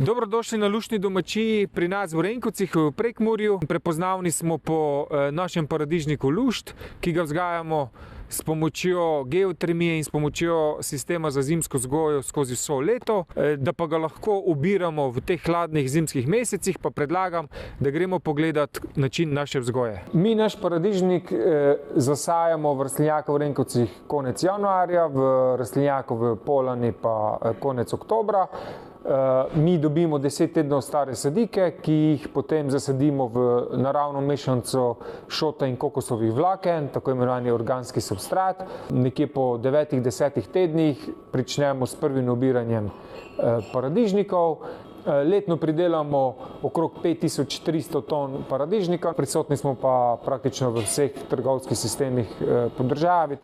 Dobrodošli na luštni domačiji pri nas v Renkovcih v Prekmurju. Prepoznavni smo po našem paradižniku lušt, ki ga vzgajamo s pomočjo geotermije in s pomočjo sistema za zimsko vzgojo skozi vso leto. Da pa ga lahko ubiramo v teh hladnih zimskih mesecih, pa predlagam, da gremo pogledat način naše vzgoje. Mi naš paradižnik zasajamo v rastlinjaku v Renkovcih konec januarja, v rastlinjaku v Polani pa konec oktobra. Mi dobimo 10 tednov stare sadike, ki jih potem zasadimo v naravno mešanico šota in kokosovih vlaken, tako imenovani organski substrat. Nekje po 9-10 tednih pričnemo s prvim ubiranjem paradižnikov. Letno pridelamo okrog 5300 ton paradižnika, prisotni smo pa praktično v vseh trgovskih sistemih po državi.